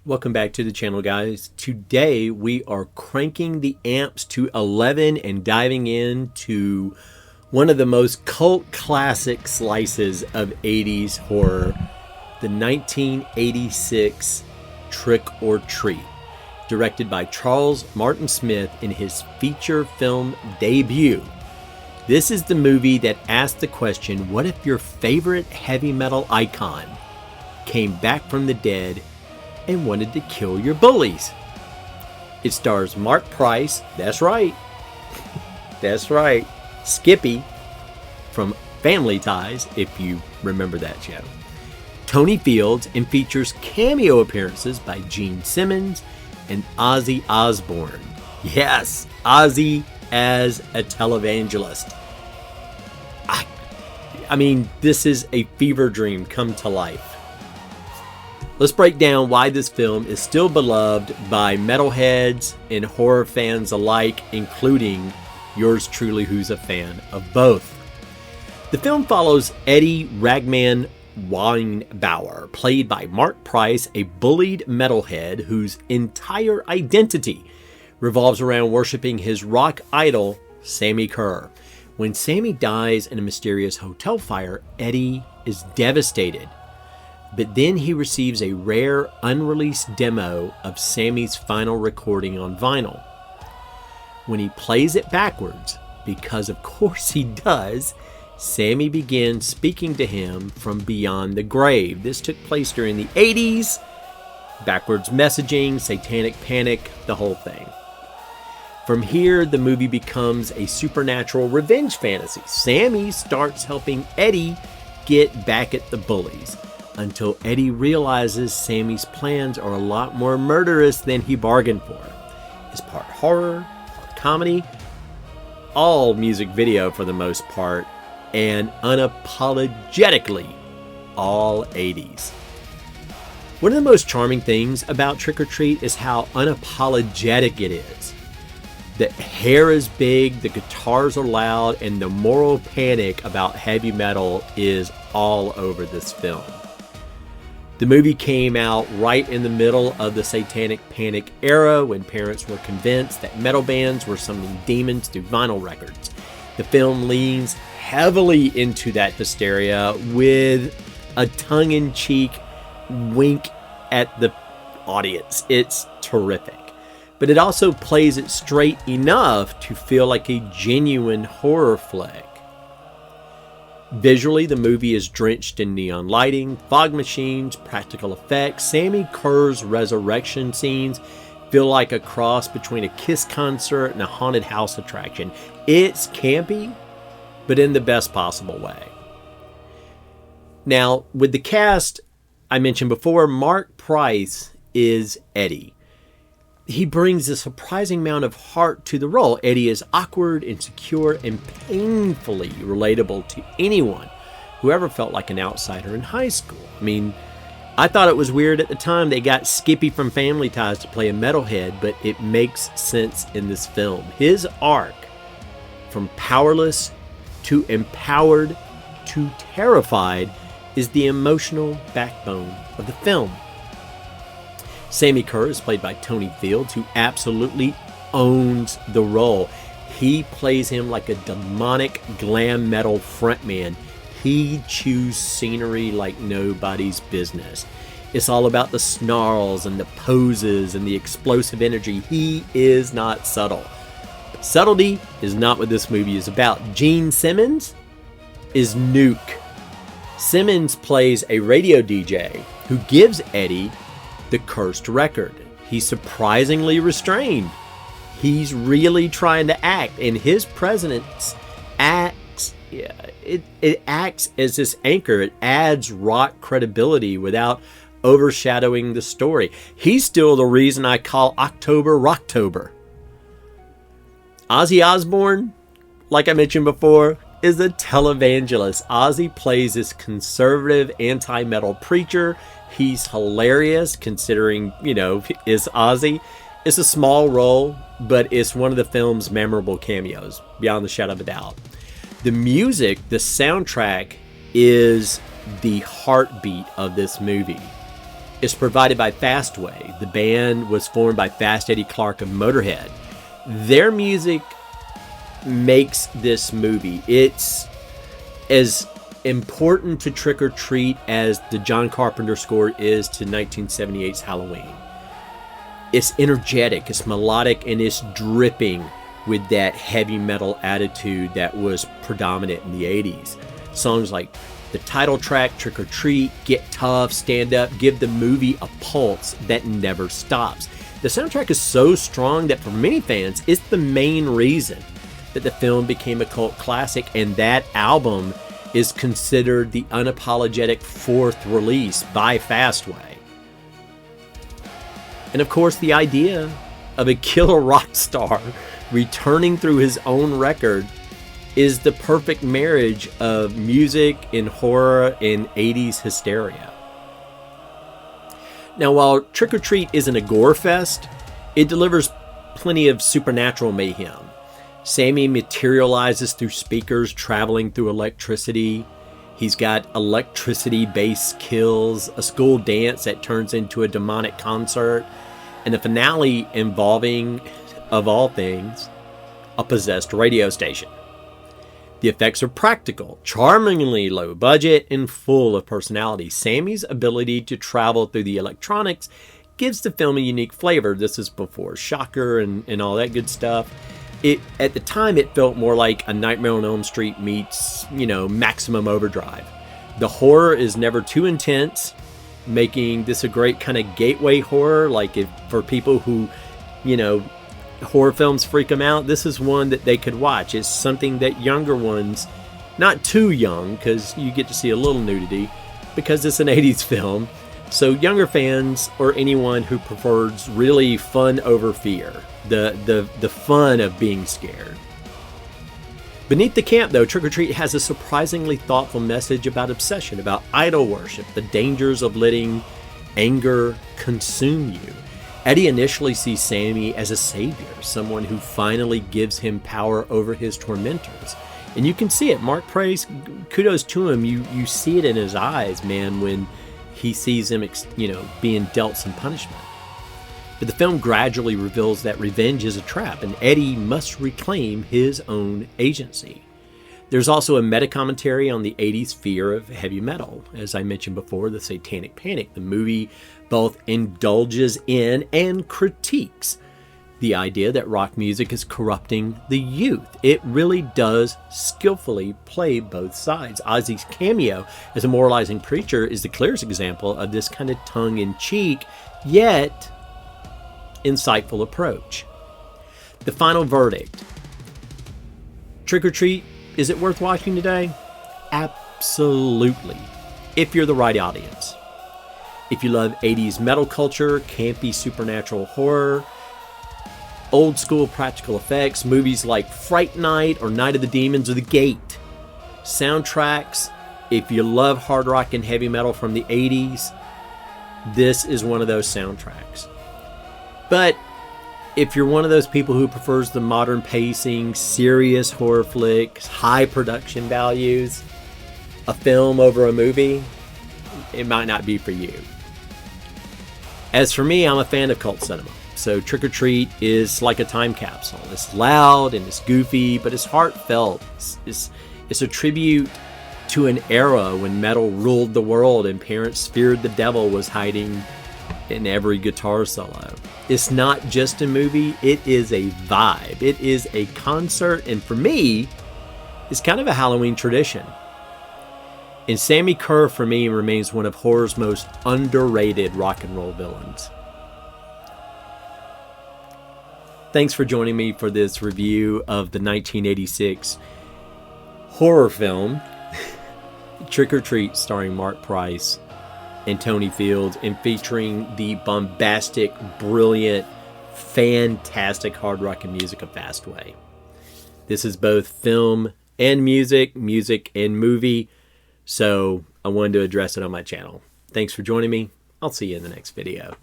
Welcome back to the channel, guys. Today we are cranking the amps to 11 and diving into one of the most cult classic slices of 80s horror, the 1986 Trick or Treat, directed by Charles Martin Smith in his feature film debut. This is the movie that asked the question, what if your favorite heavy metal icon came back from the dead and wanted to kill your bullies? It stars Mark Price, that's right, Skippy from Family Ties, if you remember that show, Tony Fields, and features cameo appearances by Gene Simmons and Ozzy Osbourne. Yes, Ozzy as a televangelist. I mean, this is a fever dream come to life. Let's break down why this film is still beloved by metalheads and horror fans alike, including yours truly, who's a fan of both. The film follows Eddie Ragman Weinbauer, played by Mark Price, a bullied metalhead whose entire identity revolves around worshiping his rock idol, Sammi Curr. When Sammi dies in a mysterious hotel fire, Eddie is devastated. But then he receives a rare, unreleased demo of Sammy's final recording on vinyl. When he plays it backwards, because of course he does, Sammi begins speaking to him from beyond the grave. This took place during the 80s, backwards messaging, satanic panic, the whole thing. From here, the movie becomes a supernatural revenge fantasy. Sammi starts helping Eddie get back at the bullies, until Eddie realizes Sammy's plans are a lot more murderous than he bargained for. It's part horror, part comedy, all music video for the most part, and unapologetically all 80s. One of the most charming things about Trick or Treat is how unapologetic it is. The hair is big, the guitars are loud, and the moral panic about heavy metal is all over this film. The movie came out right in the middle of the satanic panic era, when parents were convinced that metal bands were summoning demons through vinyl records. The film leans heavily into that hysteria with a tongue-in-cheek wink at the audience. It's terrific. But it also plays it straight enough to feel like a genuine horror flick. Visually, the movie is drenched in neon lighting, fog machines, practical effects. Sammi Curr's resurrection scenes feel like a cross between a Kiss concert and a haunted house attraction. It's campy, but in the best possible way. Now, with the cast I mentioned before, Mark Price is Eddie. He brings a surprising amount of heart to the role. Eddie is awkward, insecure, and painfully relatable to anyone who ever felt like an outsider in high school. I mean, I thought it was weird at the time they got Skippy from Family Ties to play a metalhead, but it makes sense in this film. His arc, from powerless to empowered to terrified, is the emotional backbone of the film. Sammi Curr is played by Tony Fields, who absolutely owns the role. He plays him like a demonic glam metal frontman. He chews scenery like nobody's business. It's all about the snarls and the poses and the explosive energy. He is not subtle. Subtlety is not what this movie is about. Gene Simmons is Nuke. Simmons plays a radio DJ who gives Eddie the cursed record. He's surprisingly restrained. He's really trying to act, and his presence acts. It acts as this anchor. It adds rock credibility without overshadowing the story. He's still the reason I call October Rocktober. Ozzy Osbourne, like I mentioned before, is a televangelist. Ozzy plays this conservative anti-metal preacher. He's hilarious considering, is Ozzy. It's a small role, but it's one of the film's memorable cameos, beyond the shadow of a doubt. The music, the soundtrack, is the heartbeat of this movie. is provided by Fastway. The band was formed by Fast Eddie Clarke of Motorhead. Their music makes this movie. It's as important to Trick or Treat as the John Carpenter score is to 1978's Halloween. It's energetic, it's melodic, and it's dripping with that heavy metal attitude that was predominant in the 80s. Songs like the title track, Trick or Treat, Get Tough, Stand Up, give the movie a pulse that never stops. The soundtrack is so strong that for many fans, it's the main reason that the film became a cult classic, and that album is considered the unapologetic fourth release by Fastway. And of course, the idea of a killer rock star returning through his own record is the perfect marriage of music and horror and 80s hysteria. Now, while Trick or Treat isn't a gore fest, it delivers plenty of supernatural mayhem. Sammy materializes through speakers traveling through electricity. He's got electricity-based kills, a school dance that turns into a demonic concert, and a finale involving, of all things, a possessed radio station. The effects are practical, charmingly low budget, and full of personality. Sammy's ability to travel through the electronics gives the film a unique flavor. This is before Shocker and all that good stuff. At the time, it felt more like a Nightmare on Elm Street meets, Maximum Overdrive. The horror is never too intense, making this a great kind of gateway horror. Like for people who, horror films freak them out, this is one that they could watch. It's something that younger ones, not too young, because you get to see a little nudity, because it's an 80s film. So younger fans or anyone who prefers really fun over fear, the fun of being scared. Beneath the camp, though, Trick or Treat has a surprisingly thoughtful message about obsession, about idol worship, the dangers of letting anger consume you. Eddie initially sees Sammy as a savior, someone who finally gives him power over his tormentors. And you can see it. Mark prays, kudos to him. You see it in his eyes, man, when he sees him, being dealt some punishment. But the film gradually reveals that revenge is a trap, and Eddie must reclaim his own agency. There's also a meta-commentary on the 80s fear of heavy metal. As I mentioned before, the Satanic Panic. The movie both indulges in and critiques the idea that rock music is corrupting the youth. It really does skillfully play both sides. Ozzy's cameo as a moralizing preacher is the clearest example of this kind of tongue-in-cheek, yet insightful approach. The final verdict. Trick or Treat, is it worth watching today? Absolutely, if you're the right audience. If you love 80s metal culture, campy supernatural horror, old school practical effects, movies like Fright Night or Night of the Demons or The Gate, soundtracks, if you love hard rock and heavy metal from the 80s, this is one of those soundtracks. But if you're one of those people who prefers the modern pacing, serious horror flicks, high production values, a film over a movie, it might not be for you. As for me, I'm a fan of cult cinema. So Trick or Treat is like a time capsule. It's loud and it's goofy, but it's heartfelt. It's a tribute to an era when metal ruled the world and parents feared the devil was hiding in every guitar solo. It's not just a movie, it is a vibe. It is a concert, and for me, it's kind of a Halloween tradition. And Sammy Curr, for me, remains one of horror's most underrated rock and roll villains. Thanks for joining me for this review of the 1986 horror film, Trick or Treat, starring Mark Price and Tony Fields, and featuring the bombastic, brilliant, fantastic hard rock and music of Fastway. This is both film and music and movie, so I wanted to address it on my channel. Thanks for joining me. I'll see you in the next video.